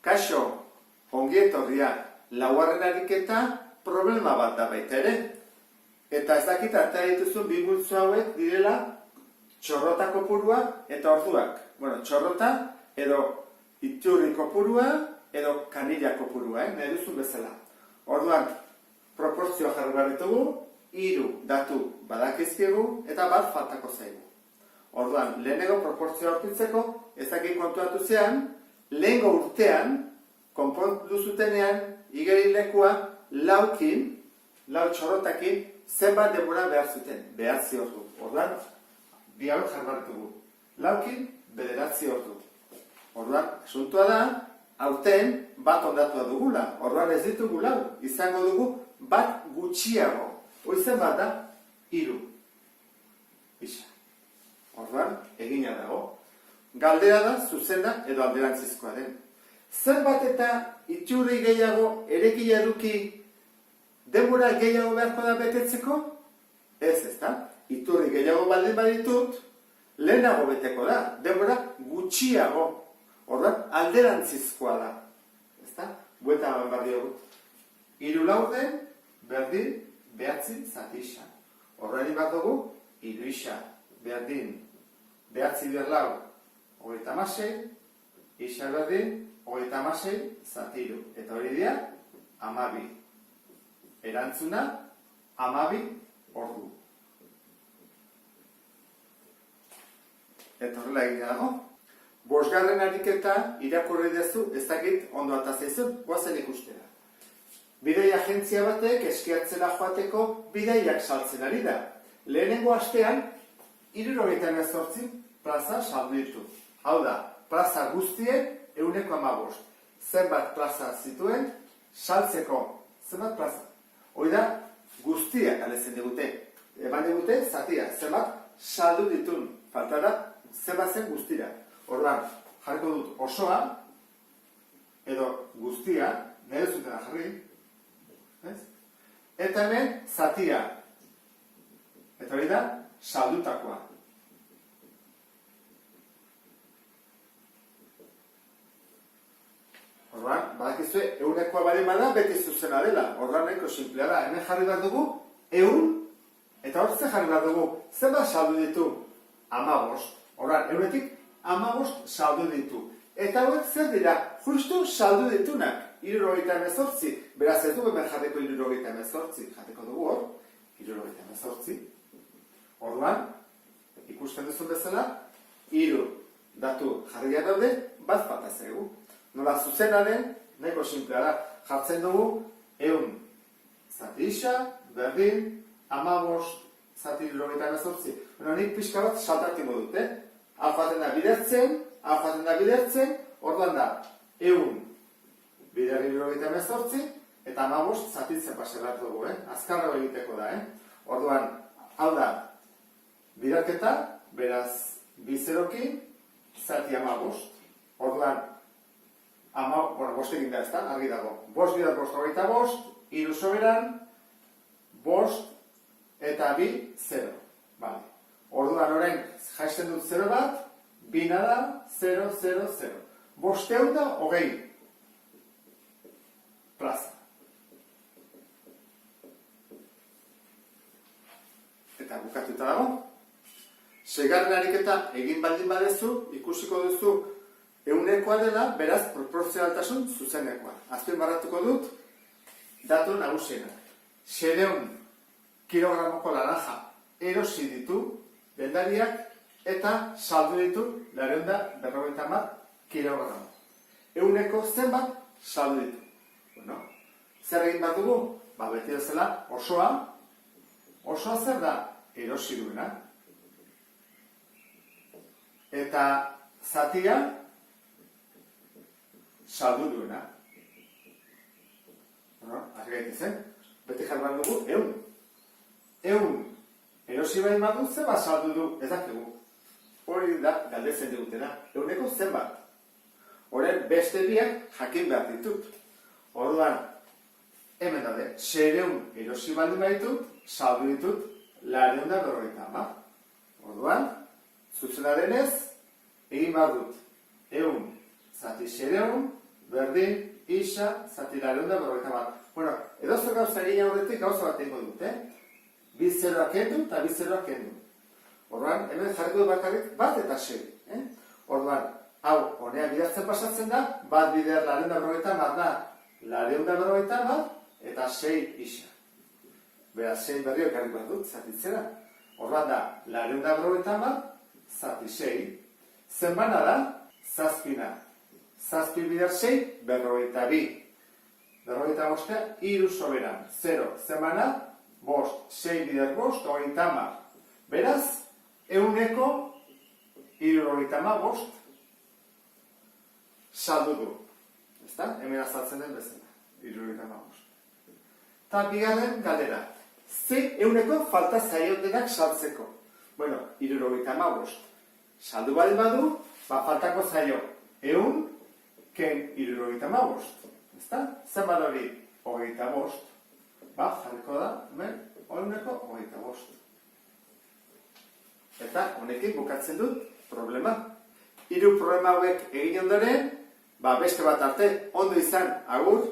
Kaixo, ongi etorria, laugarren ariketa problema bat da baita ere. Eta ez dakit atera dituzun bi multzo hauek direla txorrota kopurua eta orduak. Bueno, txorrota edo iturri kopurua edo kanila kopurua, nahi duzun bezala. Orduan, proportzioa jarri behar ditugu, 3 datu badakizkigu eta bat faltako zaigu. Orduan, lehenengo proportzioa aurkitzeko, ez dakit kontuatu zean, lehengo urtean, konpontu zutenean, igerilekua laukin, lau txorrotakin, zenbat denbora behar zuten, 9 ordu. Orduan, bi hauek jarbartugu. Laukin, 9 ordu. Orduan, asuntua da, aurten bat ondatua dugula. Orduan ez ditugu lau, izango dugu bat gutxiago. Hoizen bat da, 3. Isa. Orduan, egina dago. Galdera da, zuzena edo alderantzizkoa den. Zenbat eta iturri gehiago erekila eduki denbora gehiago beharko da betetzeko? Ez da. Iturri gehiago baldin baditut, lehenago beteko da. Denbora gutxiago. Orduan, alderantzizkoa da. Ez da? Buelta haman bat diogu. 3 laurden, berdin, 9 zati isa. Horreni bat dugu, 3 isa, berdin, 9 berlau, 36, isa berdin, 36 zati 3. Eta hori dira, 12. Erantzuna, 12 ordu. Eta horrela egina dago. 5. ariketa irakurri dezu, ez dakit ondo atazaizun, guazen ikustera. Bidai agentzia batek eskiatzera joateko bidaiak saltzen ari da. Lehenengo astean, 78 plaza saldu ditu. Hau da, plaza guztiek 115. Zenbat plaza zituen, saltzeko zenbat plaza. Hoi da, guztiak alezen digute. Eman digute, zatia, zenbat saldu ditun. Falta da, zenbat zen guztira. Orduan, jarriko dut osoa, edo guztia, nire zutena jarri, eta hemen zatia. Eta hori da, saldutakoa. Orduan, badakizue, 100koa bali bada, beti zuzena dela. Orduan nahiko simplea da. Hemen jarri behar dugu, 100, eta hor ze jarri behar dugu, zenbat saldu ditu? 15. Orduan, 100-etik 15 saldu ditu. Eta hauek zer dira, justu saldu ditunak. 78, beraz ez dugu hemen jateko 78, jateko dugu hor, 78. Orduan, ikusten duzun bezala, 3 datu jarria daude, bat falta zaigu. Nola zuzena den, nahiko simplea da, jartzen dugu 100 zati isa, berdin, 15 zati 78. Nik pixka bat saltatiko dut, hau jaten da bidertzen, orduan da, 100 biderri 78, eta 15 zatitzen paserat dugu, azkarra egiteko da, Orduan, hau da, biderketa, beraz, 2 zerokin, zati 15, orduan, 5 egin da ez da, argi dago, 5 bidar 5, 3 soberan, 5, eta 2, 0. Vale. Orduan, orain, jaisten dut 0 bat, 2 nada, 0, 0, 0. 520 plaza. Eta bukatuta dago. 6. ariketa egin baldin badezu, ikusiko duzu 100koa dela, beraz proportzionaltasun zuzenekoa. Azpimarratuko dut, datu nagusienak. 600 kilogramoko naranja erosi ditu dendariak eta saldu ditu 950 kilogramo. 100ko zenbat saldu ditu. Bueno, zer egin bat dugu? Beti bezala osoa zer da? Erosi duena. Eta zatia saldu duena. Argi gaitezen, beti jarri dugu 100. 100 erosi behin badu zenbat saldu du, ez dakigu. Hori da, galdetzen digutena, 100ko zenbat. Horren beste biak jakin behar ditut. Orduan, hemen daude, 600 erosi baldin baditut, saldu ditut 950. Orduan, zuzena denez, egin behar dut 100 zati 600, berdin, isa, zati lareunda berrogeita bat. Bueno, edozer gauza egin aurretik gauza bat egingo dut, Bi zeroak kendu eta bi zeroak kendu. Orduan, hemen jarriko du bakarrik bat eta 6. Orduan, hau, honea bidazten pasatzen da, bat bider lareunda berrogeita bat da, lareunda berrogeita bat, eta 6 isa. Beraz, 6 berrio ekarrik bat dut, zatitzera. Orduan da, lareunda berrogeita bat, zati 6. Zenbana da, zazpina. Zazpi bider 6, berrogeita bi. Berrogeita bostea, iru soberan. 0, zenbana, bost. 6 bider bost, hogeita hamar. Beraz, ehuneko hirurogeita hamabost saldu du. Ezta? Hemen azaltzen den bezala. Hirurogeita hamabost. Eta bigarren galdera. Ze ehuneko falta zaio denak saltzeko? Bueno, hirurogeita hamabost. Saldu baldin badu, faltako zaio. Ehun, ken hirurogeita hamabost. Ezta? Zenbat hori? Hogeita bost. Jarriko da, hemen, ehuneko hogeita bost. Eta honekin bukatzen dut problema. 3 problema hauek egin ondoren, beste bat arte, ondo izan, agur.